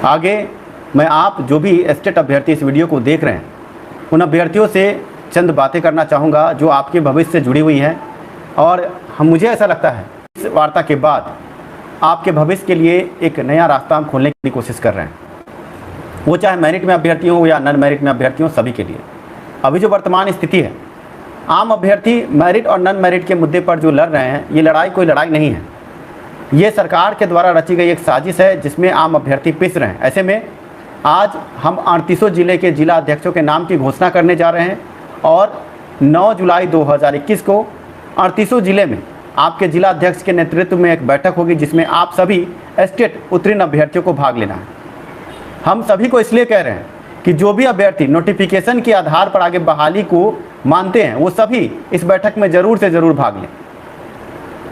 आगे मैं आप जो भी एस्टेट अभ्यर्थी इस वीडियो को देख रहे हैं, उन अभ्यर्थियों से चंद बातें करना चाहूँगा जो आपके भविष्य से जुड़ी हुई हैं। और मुझे ऐसा लगता है इस वार्ता के बाद आपके भविष्य के लिए एक नया रास्ता हम खोलने की कोशिश कर रहे हैं, वो चाहे मेरिट में अभ्यर्थी हो या नॉन मेरिट में अभ्यर्थी हो, सभी के लिए। अभी जो वर्तमान स्थिति है, आम अभ्यर्थी मेरिट और नॉन मेरिट के मुद्दे पर जो लड़ रहे हैं, ये लड़ाई कोई लड़ाई नहीं है, ये सरकार के द्वारा रची गई एक साजिश है जिसमें आम अभ्यर्थी पिस रहे हैं। ऐसे में आज हम 38 जिले के जिला अध्यक्षों के नाम की घोषणा करने जा रहे हैं और 9 जुलाई 2021 को 38 जिले में आपके जिला अध्यक्ष के नेतृत्व में एक बैठक होगी जिसमें आप सभी एस्टेट उत्तीर्ण अभ्यर्थियों को भाग लेना है। हम सभी को इसलिए कह रहे हैं कि जो भी अभ्यर्थी नोटिफिकेशन के आधार पर आगे बहाली को मानते हैं वो सभी इस बैठक में ज़रूर से ज़रूर भाग लें,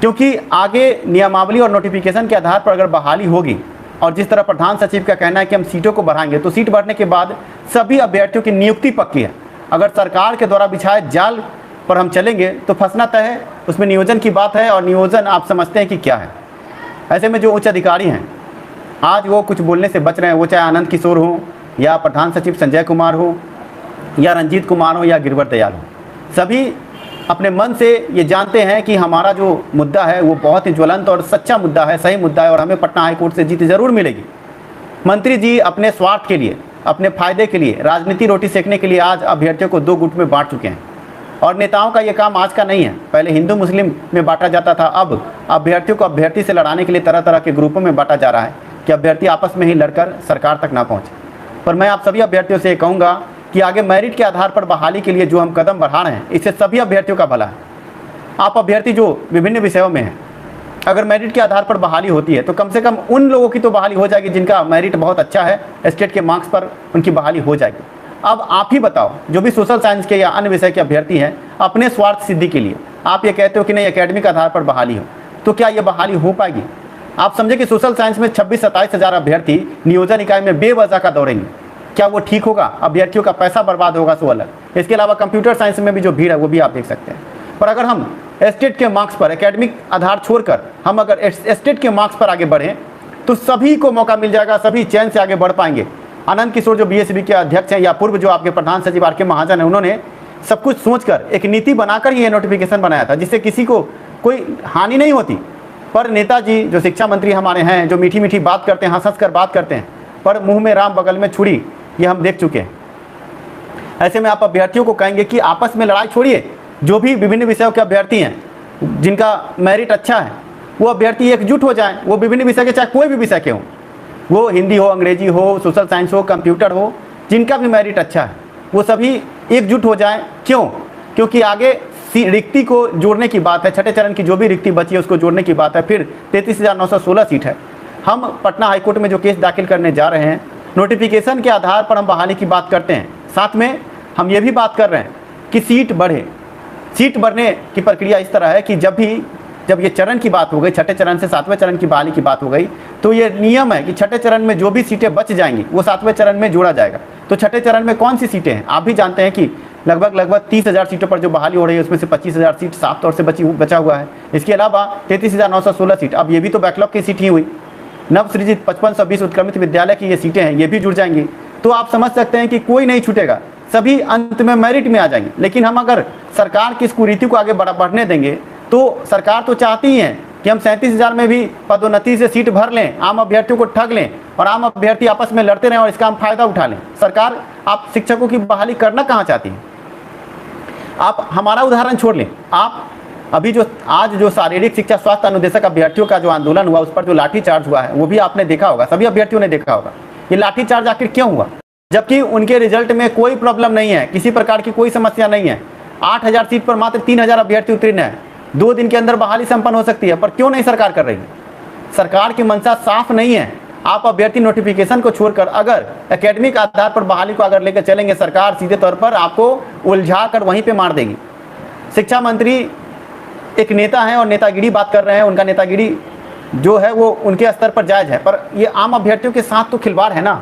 क्योंकि आगे नियमावली और नोटिफिकेशन के आधार पर अगर बहाली होगी और जिस तरह प्रधान सचिव का कहना है कि हम सीटों को बढ़ाएंगे, तो सीट बढ़ने के बाद सभी अभ्यर्थियों की नियुक्ति पक्की है। अगर सरकार के द्वारा बिछाए जाल पर हम चलेंगे तो फंसना तय है। उसमें नियोजन की बात है और नियोजन आप समझते हैं कि क्या है। ऐसे में जो उच्च अधिकारी हैं आज वो कुछ बोलने से बच रहे हैं, वो चाहे आनंद किशोर हो या प्रधान सचिव संजय कुमार हो या रंजीत कुमार हो या गिरवर दयाल हो, सभी अपने मन से ये जानते हैं कि हमारा जो मुद्दा है वो बहुत ही ज्वलंत और सच्चा मुद्दा है, सही मुद्दा है और हमें पटना हाईकोर्ट से जीत ज़रूर मिलेगी। मंत्री जी अपने स्वार्थ के लिए, अपने फायदे के लिए, राजनीति रोटी सेकने के लिए आज अभ्यर्थियों को 2 गुट में बांट चुके हैं। और नेताओं का ये काम आज का नहीं है, पहले हिंदू मुस्लिम में बांटा जाता था, अब अभ्यर्थियों को अभ्यर्थी से लड़ाने के लिए तरह तरह के ग्रुपों में बांटा जा रहा है कि अभ्यर्थी आपस में ही लड़कर सरकार तक ना पहुँचे। पर मैं आप सभी अभ्यर्थियों से कहूँगा कि आगे मेरिट के आधार पर बहाली के लिए जो हम कदम बढ़ा रहे हैं, इससे सभी अभ्यर्थियों का भला है। आप अभ्यर्थी जो विभिन्न विषयों में हैं, अगर मेरिट के आधार पर बहाली होती है तो कम से कम उन लोगों की तो बहाली हो जाएगी जिनका मेरिट बहुत अच्छा है, स्टेट के मार्क्स पर उनकी बहाली हो जाएगी। अब आप ही बताओ, जो भी सोशल साइंस के या अन्य विषय के अभ्यर्थी हैं, अपने स्वार्थ सिद्धि के लिए आप ये कहते हो कि नहीं एकेडमिक आधार पर बहाली हो, तो क्या ये बहाली हो पाएगी? आप समझे कि सोशल साइंस में 26-27 हज़ार अभ्यर्थी नियोजन इकाई में बेवजह का दौड़ेंगे, क्या वो ठीक होगा? अभ्यर्थियों का पैसा बर्बाद होगा सो अलग। इसके अलावा कंप्यूटर साइंस में भी जो भीड़ है वो भी आप देख सकते हैं। पर अगर हम एस्टेट के मार्क्स पर, एकेडमिक आधार छोड़कर हम अगर एस्टेट के मार्क्स पर आगे बढ़ें तो सभी को मौका मिल जाएगा, सभी चैन से आगे बढ़ पाएंगे। आनंद किशोर जो बीएसबी के अध्यक्ष हैं या पूर्व जो आपके प्रधान सचिव आर के महाजन हैं, उन्होंने सब कुछ सोचकर एक नीति बनाकर ही ये नोटिफिकेशन बनाया था जिससे किसी को कोई हानि नहीं होती। पर नेताजी जो शिक्षा मंत्री हमारे हैं, जो मीठी मीठी बात करते हैं, हंस हंस कर बात करते हैं, पर मुंह में राम बगल में छुरी, ये हम देख चुके हैं। ऐसे में आप अभ्यर्थियों को कहेंगे कि आपस में लड़ाई छोड़िए। जो भी विभिन्न विषयों के अभ्यर्थी हैं जिनका मेरिट अच्छा है, वो अभ्यर्थी एकजुट हो जाएं। वो विभिन्न विषय के, चाहे कोई भी विषय के हों, वो हिंदी हो, अंग्रेजी हो, सोशल साइंस हो, कंप्यूटर हो, जिनका भी मेरिट अच्छा है वो सभी एकजुट हो जाएं। क्यों? क्योंकि आगे रिक्ति को जोड़ने की बात है, छठे चरण की जो भी रिक्ति बची है उसको जोड़ने की बात है। फिर 33,916 सीट है। हम पटना हाईकोर्ट में जो केस दाखिल करने जा रहे हैं, नोटिफिकेशन के आधार पर हम बहाली की बात करते हैं, साथ में हम ये भी बात कर रहे हैं कि सीट बढ़े। सीट बढ़ने की प्रक्रिया इस तरह है कि जब ये चरण की बात हो गई, छठे चरण से 7वें चरण की बहाली की बात हो गई, तो ये नियम है कि छठे चरण में जो भी सीटें बच जाएंगी वो 7वें चरण में जोड़ा जाएगा। तो छठे चरण में कौन सी सीटें हैं? आप भी जानते हैं कि लगभग 30,000 सीटों पर जो बहाली हो रही है उसमें से 25,000 सीट साफ तौर से बचा हुआ है। इसके अलावा 33,916 सीट, अब ये भी तो बैकलॉग की सीट ही हुई। नवसृजित 5520 उत्क्रमित विद्यालय की ये सीटें हैं, ये भी जुड़ जाएंगी। तो आप समझ सकते हैं कि कोई नहीं छूटेगा, सभी अंत में मेरिट में आ जाएंगे। लेकिन हम अगर सरकार की इस कुरीति को आगे बढ़ने देंगे तो सरकार तो चाहती ही है कि हम 37,000 में भी पदोन्नति से सीट भर लें, आम अभ्यर्थियों को ठग लें और आम अभ्यर्थी आपस में लड़ते रहें और इसका हम फायदा उठा लें। सरकार आप शिक्षकों की बहाली करना कहाँ चाहती है? आप हमारा उदाहरण छोड़ लें, आप अभी आज जो शारीरिक शिक्षा स्वास्थ्य अनुदेशक अभ्यर्थियों का जो आंदोलन हुआ, उस पर जो लाठीचार्ज हुआ है वो भी आपने देखा होगा, सभी अभ्यर्थियों ने देखा होगा। ये लाठीचार्ज आखिर क्यों हुआ? जबकि उनके रिजल्ट में कोई प्रॉब्लम नहीं है, किसी प्रकार की कोई समस्या नहीं है। 8,000 सीट पर मात्र 3,000 अभ्यर्थी उत्तीर्ण है। 2 दिन के अंदर बहाली संपन्न हो सकती है, पर क्यों नहीं सरकार कर रही है? सरकार की मंशा साफ नहीं है। आप अभ्यर्थी नोटिफिकेशन को छोड़कर अगर एकेडमिक आधार पर बहाली को अगर लेकर चलेंगे, सरकार सीधे तौर पर आपको उलझा कर वहीं पे मार देगी। शिक्षा मंत्री एक नेता हैं और नेतागिरी बात कर रहे हैं, उनका नेतागिरी जो है वो उनके स्तर पर जायज़ है, पर ये आम अभ्यर्थियों के साथ तो खिलवाड़ है ना।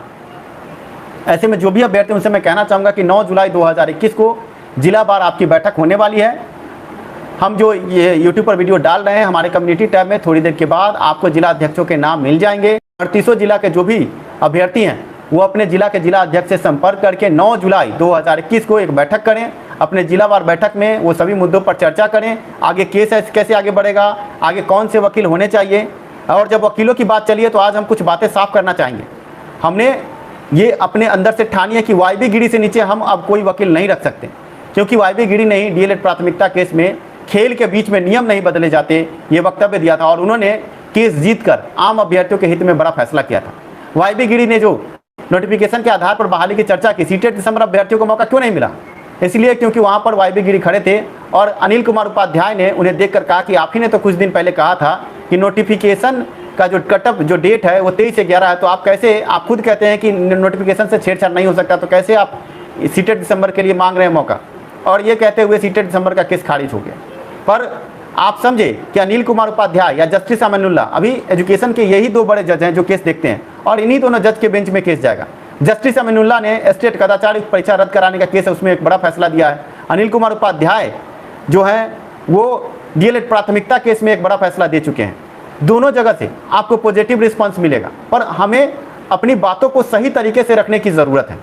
ऐसे में जो भी अभ्यर्थी, उनसे मैं कहना चाहूँगा कि 9 जुलाई 2021 को जिला बार आपकी बैठक होने वाली है। हम जो ये यूट्यूब पर वीडियो डाल रहे हैं, हमारे कम्युनिटी टैब में थोड़ी देर के बाद आपको जिला अध्यक्षों के नाम मिल जाएंगे। 38 जिला के जो भी अभ्यर्थी हैं वो अपने जिला के जिला अध्यक्ष से संपर्क करके 9 जुलाई 2021 को एक बैठक करें। अपने जिलावार बैठक में वो सभी मुद्दों पर चर्चा करें, आगे केस कैसे आगे बढ़ेगा, आगे कौन से वकील होने चाहिए। और जब वकीलों की बात चली है तो आज हम कुछ बातें साफ करना चाहेंगे। हमने ये अपने अंदर से ठानी है कि वाईबी गिरी से नीचे हम अब कोई वकील नहीं रख सकते, क्योंकि वाईबी गिरी ने ही डीएलएड प्राथमिकता केस में खेल के बीच में नियम नहीं बदले जाते ये वक्तव्य दिया था और उन्होंने केस जीतकर आम अभ्यर्थियों के हित में बड़ा फैसला किया था। वाईबी गिरी ने जो नोटिफिकेशन के आधार पर बहाली की चर्चा की, सीटेट दिसंबर अभ्यर्थियों को मौका क्यों नहीं मिला? इसलिए क्योंकि वहां पर वाईबी गिरी खड़े थे और अनिल कुमार उपाध्याय ने उन्हें देखकर कहा कि आप ही ने तो कुछ दिन पहले कहा था कि नोटिफिकेशन का जो कटअप जो डेट है वो 23 से 11 है, तो आप कैसे, आप खुद कहते हैं कि नोटिफिकेशन से छेड़छाड़ नहीं हो सकता, तो कैसे आप सीटेट दिसंबर के लिए मांग रहे हैं मौका? और ये कहते हुए सीटेट दिसंबर का केस खारिज हो गया। पर आप समझे कि अनिल कुमार उपाध्याय या जस्टिस अमीनुल्लाह, अभी एजुकेशन के यही 2 बड़े जज हैं जो केस देखते हैं और इन्हीं दोनों जज के बेंच में केस जाएगा। जस्टिस अमीनुल्लाह ने स्टेट कदाचार परीक्षा रद्द कराने का केस है, उसमें एक बड़ा फैसला दिया है। अनिल कुमार उपाध्याय जो है वो डीएलएड प्राथमिकता केस में एक बड़ा फैसला दे चुके हैं। दोनों जगह से आपको पॉजिटिव रिस्पांस मिलेगा, पर हमें अपनी बातों को सही तरीके से रखने की ज़रूरत है।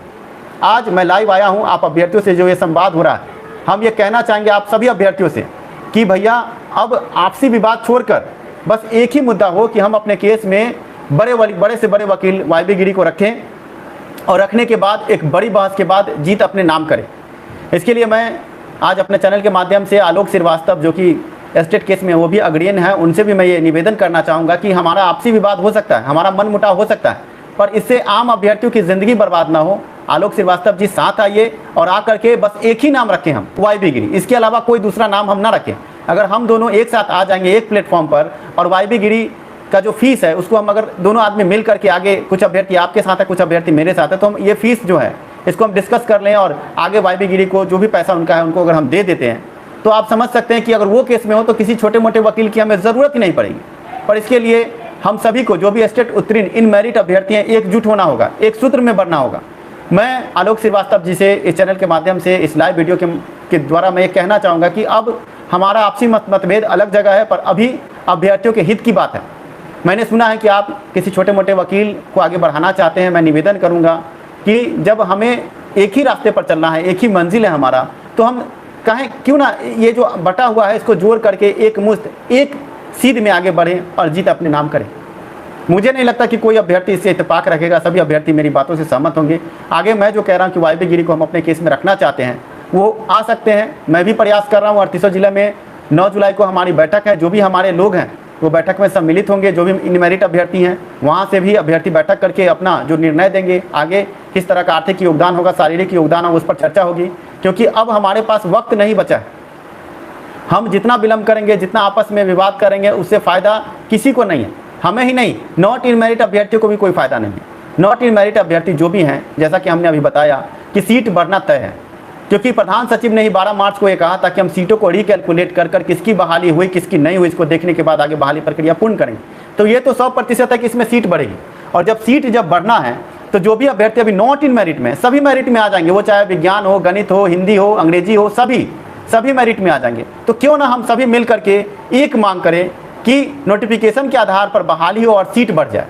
आज मैं लाइव आया हूँ, आप अभ्यर्थियों से जो ये संवाद हो रहा है, हम ये कहना चाहेंगे आप सभी अभ्यर्थियों से कि भैया अब आपसी विवाद छोड़कर बस एक ही मुद्दा हो कि हम अपने केस में बड़े से बड़े वकील वाईबी गिरी को रखें और रखने के बाद एक बड़ी बहस के बाद जीत अपने नाम करें। इसके लिए मैं आज अपने चैनल के माध्यम से आलोक श्रीवास्तव जो कि एस्टेट केस में वो भी अग्रणी है, उनसे भी मैं ये निवेदन करना चाहूँगा कि हमारा आपसी विवाद हो सकता है, हमारा मनमुटाव हो सकता है, पर इससे आम अभ्यर्थियों की ज़िंदगी बर्बाद ना हो। आलोक श्रीवास्तव जी साथ आइए और आकर के बस एक ही नाम रखें हम, वाईबी गिरी, इसके अलावा कोई दूसरा नाम हम ना रखें। अगर हम दोनों एक साथ आ जाएंगे एक प्लेटफॉर्म पर और वाईबी गिरी का जो फीस है उसको हम अगर दोनों आदमी मिल करके आगे, कुछ अभ्यर्थी आपके साथ है कुछ अभ्यर्थी मेरे साथ है, तो हम ये फीस जो है इसको हम डिस्कस कर लें और आगे वाईबी गिरी को जो भी पैसा उनका है उनको अगर हम दे देते हैं तो आप समझ सकते हैं कि अगर वो केस में हो तो किसी छोटे मोटे वकील की हमें ज़रूरत ही नहीं पड़ेगी। पर इसके लिए हम सभी को जो भी एस्टेट उत्तीर्ण इन मेरिट अभ्यर्थी हैं एकजुट होना होगा, एक सूत्र में बढ़ना होगा। मैं आलोक श्रीवास्तव जी से इस चैनल के माध्यम से इस लाइव वीडियो के द्वारा मैं ये कहना चाहूँगा कि अब हमारा आपसी मतभेद अलग जगह है, पर अभी अभ्यर्थियों के हित की बात है। मैंने सुना है कि आप किसी छोटे मोटे वकील को आगे बढ़ाना चाहते हैं। मैं निवेदन करूँगा कि जब हमें एक ही रास्ते पर चलना है, एक ही मंजिल है हमारा, तो हम कहें क्यों ना ये जो बटा हुआ है इसको जोड़ करके एक मुश्त एक सीध में आगे बढ़ें और जीत अपने नाम करें। मुझे नहीं लगता कि कोई अभ्यर्थी इससे इत्तेफाक रखेगा, सभी अभ्यर्थी मेरी बातों से सहमत होंगे। आगे मैं जो कह रहा हूँ कि वाईबी गिरी को हम अपने केस में रखना चाहते हैं वो आ सकते हैं, मैं भी प्रयास कर रहा हूँ। 38 जिले में 9 जुलाई को हमारी बैठक है, जो भी हमारे लोग हैं वो बैठक में सम्मिलित होंगे, जो भी इन मेरिट अभ्यर्थी हैं वहाँ से भी अभ्यर्थी बैठक करके अपना जो निर्णय देंगे, आगे किस तरह का आर्थिक योगदान होगा, शारीरिक योगदान होगा, उस पर चर्चा होगी। क्योंकि अब हमारे पास वक्त नहीं बचा है, हम जितना विलम्ब करेंगे, जितना आपस में विवाद करेंगे, उससे फ़ायदा किसी को नहीं है, हमें ही नहीं, नॉट इन मेरिट अभ्यर्थियों को भी कोई फ़ायदा नहीं है। नॉट इन मेरिट अभ्यर्थी जो भी हैं, जैसा कि हमने अभी बताया कि सीट बढ़ना तय है, क्योंकि प्रधान सचिव ने ही 12 मार्च को ये कहा था कि हम सीटों को रिकैलकुलेट कर किसकी बहाली हुई किसकी नहीं हुई इसको देखने के बाद आगे बहाली प्रक्रिया पूर्ण करेंगे। तो ये तो 100% है कि इसमें सीट बढ़ेगी, और जब सीट बढ़ना है तो जो भी अभ्यर्थी अभी नॉट इन मेरिट में, सभी मेरिट में आ जाएंगे, वो चाहे विज्ञान हो, गणित हो, हिंदी हो, अंग्रेजी हो, सभी मेरिट में आ जाएंगे। तो क्यों ना हम सभी मिल करके एक मांग करें कि नोटिफिकेशन के आधार पर बहाली हो और सीट बढ़ जाए।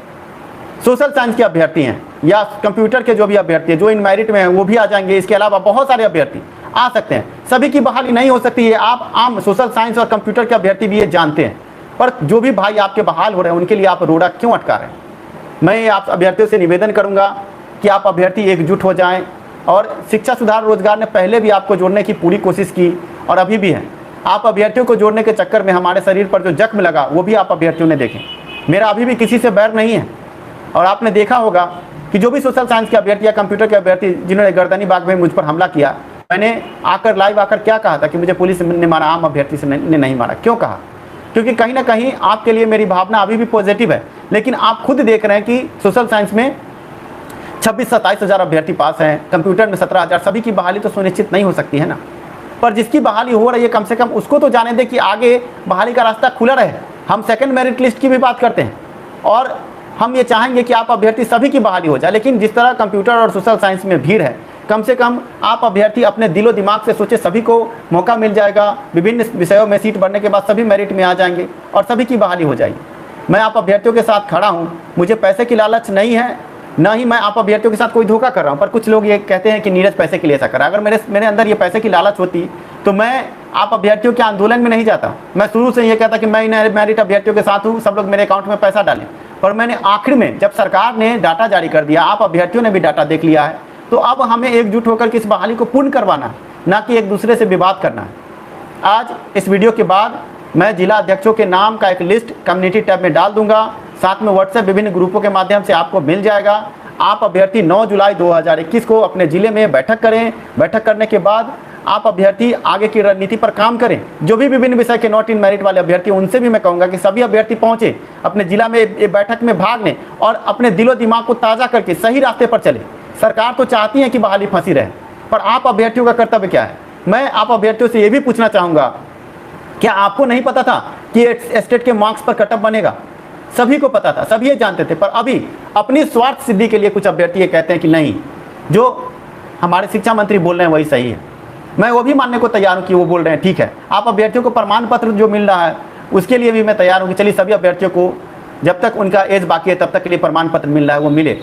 सोशल साइंस के अभ्यर्थी हैं या कंप्यूटर के जो भी अभ्यर्थी हैं जो इन मेरिट में हैं वो भी आ जाएंगे। इसके अलावा बहुत सारे अभ्यर्थी आ सकते हैं, सभी की बहाली नहीं हो सकती है, आप आम सोशल साइंस और कंप्यूटर के अभ्यर्थी भी ये जानते हैं। पर जो भी भाई आपके बहाल हो रहे हैं उनके लिए आप रोड़ा क्यों अटका रहे हैं? मैं आप अभ्यर्थियों से निवेदन करूंगा कि आप अभ्यर्थी एकजुट हो जाएं। और शिक्षा सुधार रोजगार ने पहले भी आपको जोड़ने की पूरी कोशिश की और अभी भी है। आप अभ्यर्थियों को जोड़ने के चक्कर में हमारे शरीर पर जो जख्म लगा वो भी आप अभ्यर्थियों ने देखे। मेरा अभी भी किसी से बैर नहीं है, और आपने देखा होगा कि जो भी सोशल साइंस के अभ्यर्थी या कंप्यूटर के अभ्यर्थी जिन्होंने गर्दनी बाग में मुझ पर हमला किया, मैंने आकर लाइव आकर क्या कहा था कि मुझे पुलिस ने मारा, आम अभ्यर्थी से ने नहीं मारा। क्यों कहा? क्योंकि कहीं ना कहीं आपके लिए मेरी भावना अभी भी पॉजिटिव है, लेकिन आप खुद देख रहे हैं कि सोशल साइंस में 26-27 हज़ार अभ्यर्थी पास हैं, कंप्यूटर में 17 हज़ार, सभी की बहाली तो सुनिश्चित नहीं हो सकती है ना। पर जिसकी बहाली हो रही है कम से कम उसको तो जाने दे कि आगे बहाली का रास्ता खुला रहे। हम सेकंड मेरिट लिस्ट की भी बात करते हैं और हम ये चाहेंगे कि आप अभ्यर्थी सभी की बहाली हो जाए, लेकिन जिस तरह कंप्यूटर और सोशल साइंस में भीड़ है, कम से कम आप अभ्यर्थी अपने दिलो दिमाग से सोचे, सभी को मौका मिल जाएगा। विभिन्न विषयों में सीट बढ़ने के बाद सभी मेरिट में आ जाएंगे और सभी की बहाली हो जाएगी। मैं आप अभ्यर्थियों के साथ खड़ा हूँ, मुझे पैसे की लालच नहीं है, ना ही मैं आप अभ्यर्थियों के साथ कोई धोखा कर रहा हूँ। पर कुछ लोग ये कहते हैं कि नीरज पैसे के लिए ऐसा कर रहा है। अगर मेरे अंदर ये पैसे की लालच होती तो मैं आप अभ्यर्थियों के आंदोलन में नहीं जाता। मैं शुरू से ये कहता कि मैं इन मेरिट अभ्यर्थियों के साथ हूँ, सब लोग मेरे अकाउंट में पैसा डालें। पर मैंने आखिर में जब सरकार ने डाटा जारी कर दिया, आप अभ्यर्थियों ने भी डाटा देख लिया है, तो अब हमें एकजुट होकर इस बहाली को पूर्ण करवाना है, ना कि एक दूसरे से विवाद करना है। आज इस वीडियो के बाद मैं जिला अध्यक्षों के नाम का एक लिस्ट कम्युनिटी टैब में डाल दूंगा, साथ में व्हाट्सएप विभिन्न ग्रुपों के माध्यम से आपको मिल जाएगा। आप अभ्यर्थी 9 जुलाई 2021 को अपने ज़िले में बैठक करें। बैठक करने के बाद आप अभ्यर्थी आगे की रणनीति पर काम करें। जो भी विभिन्न विषय के नॉट इन मेरिट वाले अभ्यर्थी, उनसे भी मैं कहूँगा कि सभी अभ्यर्थी पहुँचे, अपने जिला में बैठक में भाग लें और अपने दिलो दिमाग को ताज़ा करके सही रास्ते पर चलें। सरकार तो चाहती है कि बहाली फंसी रहे, पर आप अभ्यर्थियों का कर्तव्य क्या है? मैं आप अभ्यर्थियों से ये भी पूछना चाहूँगा, क्या आपको नहीं पता था कि एस्टेट के मार्क्स पर कटअप बनेगा? सभी को पता था, सभी ये जानते थे। पर अभी अपनी स्वार्थ सिद्धि के लिए कुछ अभ्यर्थी ये कहते हैं कि नहीं, जो हमारे शिक्षा मंत्री बोल रहे हैं वही सही है। मैं वो भी मानने को तैयार हूँ कि वो बोल रहे हैं ठीक है। आप अभ्यर्थियों को प्रमाण पत्र जो मिल रहा है उसके लिए भी मैं तैयार हूँ कि चलिए सभी अभ्यर्थियों को जब तक उनका एज बाकी है तब तक के लिए प्रमाण पत्र मिल रहा है वो मिले।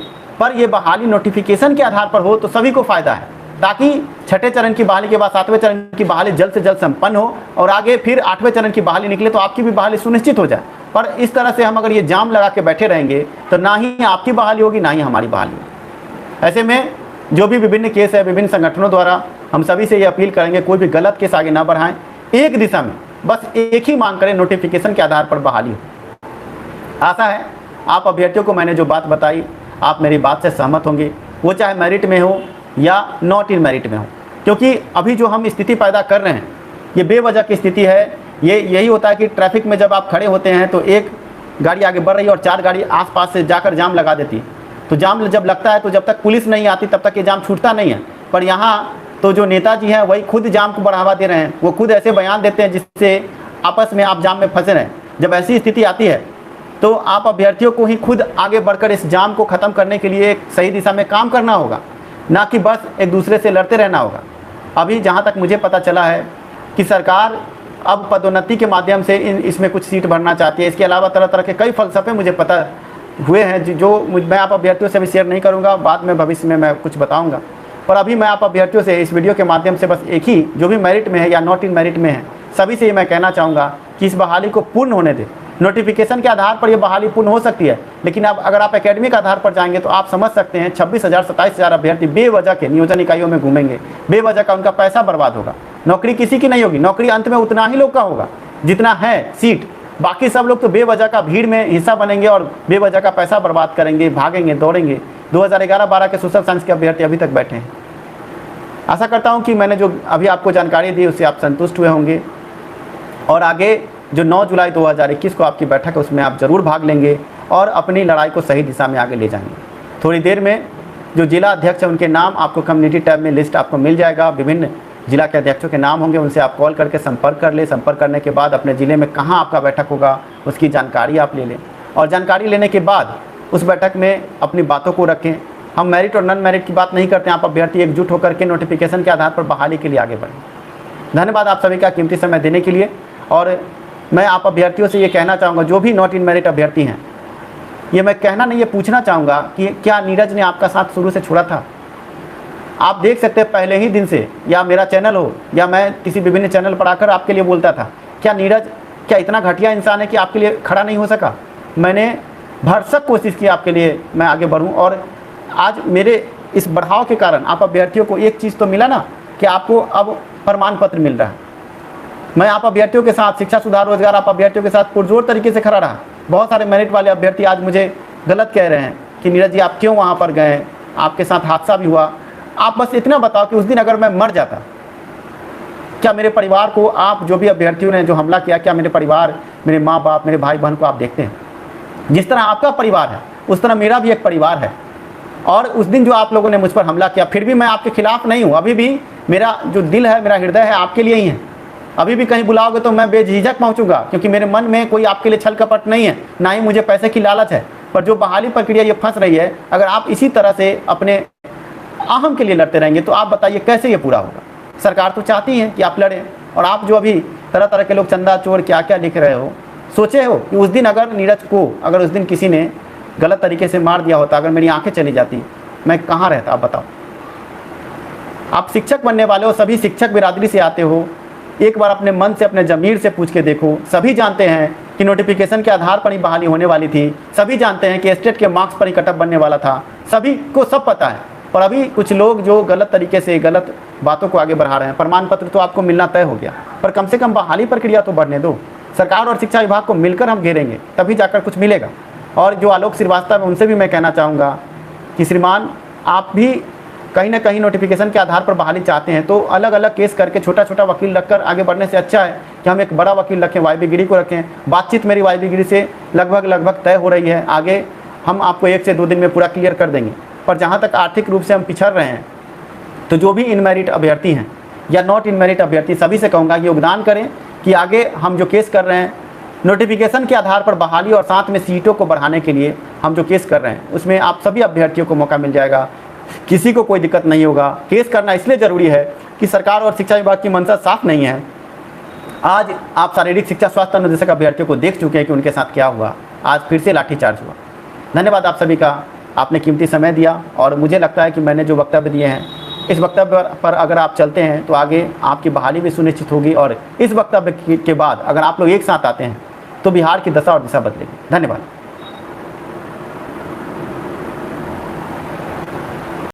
पर ये बहाली नोटिफिकेशन के आधार पर हो तो सभी को फायदा है, ताकि छठे चरण की बहाली के बाद 7वें चरण की बहाली जल्द से जल्द संपन्न हो और आगे फिर 8वें चरण की बहाली निकले तो आपकी भी बहाली सुनिश्चित हो जाए। पर इस तरह से हम अगर ये जाम लगा के बैठे रहेंगे तो ना ही आपकी बहाली होगी ना ही हमारी बहाली होगी। ऐसे में जो भी विभिन्न केस है विभिन्न संगठनों द्वारा, हम सभी से ये अपील करेंगे कोई भी गलत केस आगे ना बढ़ाएं, एक दिशा में बस एक ही मांग करें, नोटिफिकेशन के आधार पर बहाली हो। आशा है आप अभ्यर्थियों को मैंने जो बात बताई आप मेरी बात से सहमत होंगे, वो चाहे मेरिट में हो या नॉट इन मेरिट में हो। क्योंकि अभी जो हम स्थिति पैदा कर रहे हैं ये बेवजह की स्थिति है। ये यही होता है कि ट्रैफिक में जब आप खड़े होते हैं तो एक गाड़ी आगे बढ़ रही है और 4 गाड़ी आसपास से जाकर जाम लगा देती है। तो जाम जब लगता है तो जब तक पुलिस नहीं आती तब तक ये जाम छूटता नहीं है। पर यहाँ तो जो नेताजी हैं वही खुद जाम को बढ़ावा दे रहे हैं, वो खुद ऐसे बयान देते हैं जिससे आपस में आप जाम में फंसे रहें। जब ऐसी स्थिति आती है तो आप अभ्यर्थियों को ही खुद आगे बढ़कर इस जाम को ख़त्म करने के लिए एक सही दिशा में काम करना होगा, ना कि बस एक दूसरे से लड़ते रहना होगा। अभी जहाँ तक मुझे पता चला है कि सरकार अब पदोन्नति के माध्यम से इसमें कुछ सीट भरना चाहती है। इसके अलावा तरह तरह के कई फलसफे मुझे पता हुए हैं जो मैं आप अभ्यर्थियों से भी शेयर नहीं करूँगा, बाद में भविष्य में मैं कुछ बताऊँगा। पर अभी मैं आप अभ्यर्थियों से इस वीडियो के माध्यम से बस एक ही, जो भी मेरिट में है या नॉट इन मेरिट में है, सभी से मैं कहना चाहूँगा कि इस बहाली को पूर्ण होने दें। नोटिफिकेशन के आधार पर यह बहाली पूर्ण हो सकती है, लेकिन अब अगर आप एकेडमिक आधार पर जाएंगे तो आप समझ सकते हैं 26,000 27,000 अभ्यर्थी बेवजह के नियोजन इकाइयों में घूमेंगे, बेवजह का उनका पैसा बर्बाद होगा। नौकरी किसी की नहीं होगी, नौकरी अंत में उतना ही लोग का होगा जितना है सीट। बाकी सब लोग तो बेवजह का भीड़ में हिस्सा बनेंगे और बेवजह का पैसा बर्बाद करेंगे, भागेंगे, दौड़ेंगे। 2011-12 के सोशल साइंस के अभ्यर्थी अभी तक बैठे हैं। आशा करता हूं कि मैंने जो अभी आपको जानकारी दी उससे आप संतुष्ट हुए होंगे और आगे जो 9 जुलाई 2021 को आपकी बैठक है उसमें आप ज़रूर भाग लेंगे और अपनी लड़ाई को सही दिशा में आगे ले जाएंगे। थोड़ी देर में जो जिला अध्यक्ष है उनके नाम आपको कम्युनिटी टैब में लिस्ट आपको मिल जाएगा। विभिन्न जिला के अध्यक्षों के नाम होंगे, उनसे आप कॉल करके संपर्क कर लें। संपर्क करने के बाद अपने ज़िले में कहाँ आपका बैठक होगा उसकी जानकारी आप ले लें और जानकारी लेने के बाद उस बैठक में अपनी बातों को रखें। हम मेरिट और नॉन मेरिट की बात नहीं करते हैं, आप अभ्यर्थी एकजुट होकर के नोटिफिकेशन के आधार पर बहाली के लिए आगे बढ़ें। धन्यवाद आप सभी का कीमती समय देने के लिए। और मैं आप अभ्यर्थियों से ये कहना चाहूँगा, जो भी नॉट इन मेरिट अभ्यर्थी हैं, ये मैं कहना नहीं, ये पूछना चाहूँगा कि क्या नीरज ने आपका साथ शुरू से छोड़ा था? आप देख सकते हैं पहले ही दिन से, या मेरा चैनल हो या मैं किसी विभिन्न चैनल पर आकर आपके लिए बोलता था, क्या नीरज क्या इतना घटिया इंसान है कि आपके लिए खड़ा नहीं हो सका? मैंने भरसक कोशिश की आपके लिए मैं आगे बढ़ूँ और आज मेरे इस बढ़ाव के कारण आप अभ्यर्थियों को एक चीज़ तो मिला ना कि आपको अब प्रमाण पत्र मिल रहा है। मैं आप अभ्यर्थियों के साथ शिक्षा सुधार रोजगार आप अभ्यर्थियों के साथ पुरजोर तरीके से खड़ा रहा। बहुत सारे मेरिट वाले अभ्यर्थी आज मुझे गलत कह रहे हैं कि नीरज जी आप क्यों वहाँ पर गए, आपके साथ हादसा भी हुआ। आप बस इतना बताओ कि उस दिन अगर मैं मर जाता, क्या मेरे परिवार को, आप जो भी अभ्यर्थियों ने जो हमला किया, क्या मेरे परिवार, मेरे माँ बाप, मेरे भाई बहन को आप देखते हैं? जिस तरह आपका परिवार है उस तरह मेरा भी एक परिवार है। और उस दिन जो आप लोगों ने मुझ पर हमला किया, फिर भी मैं आपके खिलाफ नहीं हूँ। अभी भी मेरा जो दिल है, मेरा हृदय है आपके लिए ही है। अभी भी कहीं बुलाओगे तो मैं बेझिझक पहुँचूंगा, क्योंकि मेरे मन में कोई आपके लिए छल कपट नहीं है, ना ही मुझे पैसे की लालच है। पर जो बहाली प्रक्रिया ये फंस रही है, अगर आप इसी तरह से अपने अहम के लिए लड़ते रहेंगे तो आप बताइए कैसे ये पूरा होगा? सरकार तो चाहती है कि आप लड़ें, और आप जो अभी तरह तरह के लोग चंदा चोर क्या क्या लिख रहे हो, सोचे हो कि उस दिन अगर नीरज को, अगर उस दिन किसी ने गलत तरीके से मार दिया होता, अगर मेरी आंखें चली जाती, मैं कहाँ रहता? आप बताओ। आप शिक्षक बनने वाले हो, सभी शिक्षक बिरादरी से आते हो, एक बार अपने मन से, अपने ज़मीर से पूछ के देखो। सभी जानते हैं कि नोटिफिकेशन के आधार पर ही बहाली होने वाली थी, सभी जानते हैं कि एस्टेट के मार्क्स पर ही कटअप बनने वाला था, सभी को सब पता है। और अभी कुछ लोग जो गलत तरीके से गलत बातों को आगे बढ़ा रहे हैं। प्रमाण पत्र तो आपको मिलना तय हो गया, पर कम से कम बहाली प्रक्रिया तो बढ़ने दो। सरकार और शिक्षा विभाग को मिलकर हम घेरेंगे, तभी जाकर कुछ मिलेगा। और जो आलोक श्रीवास्तव है, उनसे भी मैं कहना चाहूँगा कि श्रीमान, आप भी कहीं ना कहीं नोटिफिकेशन के आधार पर बहाली चाहते हैं, तो अलग अलग केस करके छोटा छोटा वकील रखकर आगे बढ़ने से अच्छा है कि हम एक बड़ा वकील रखें, वाईबी गिरी को रखें। बातचीत मेरी वाईबी गिरी से लगभग तय हो रही है, आगे हम आपको 1 से 2 दिन में पूरा क्लियर कर देंगे। पर जहाँ तक आर्थिक रूप से हम पिछड़ रहे हैं, तो जो भी इनमेरिट अभ्यर्थी हैं या नॉट इनमेरिट अभ्यर्थी, सभी से कहूँगा कि योगदान करें कि आगे हम जो केस कर रहे हैं नोटिफिकेशन के आधार पर बहाली और साथ में सीटों को बढ़ाने के लिए, हम जो केस कर रहे हैं उसमें आप सभी अभ्यर्थियों को मौका मिल जाएगा, किसी को कोई दिक्कत नहीं होगा। केस करना इसलिए ज़रूरी है कि सरकार और शिक्षा विभाग की मंशा साफ नहीं है। आज आप शारीरिक शिक्षा स्वास्थ्य अनुदेशक अभ्यर्थियों को देख चुके हैं कि उनके साथ क्या हुआ, आज फिर से लाठीचार्ज हुआ। धन्यवाद आप सभी का, आपने कीमती समय दिया। और मुझे लगता है कि मैंने जो वक्तव्य दिए हैं, इस वक्तव्य पर अगर आप चलते हैं तो आगे आपकी बहाली भी सुनिश्चित होगी। और इस वक्तव्य के बाद अगर आप लोग एक साथ आते हैं तो बिहार की दशा और दिशा बदलेगी। धन्यवाद।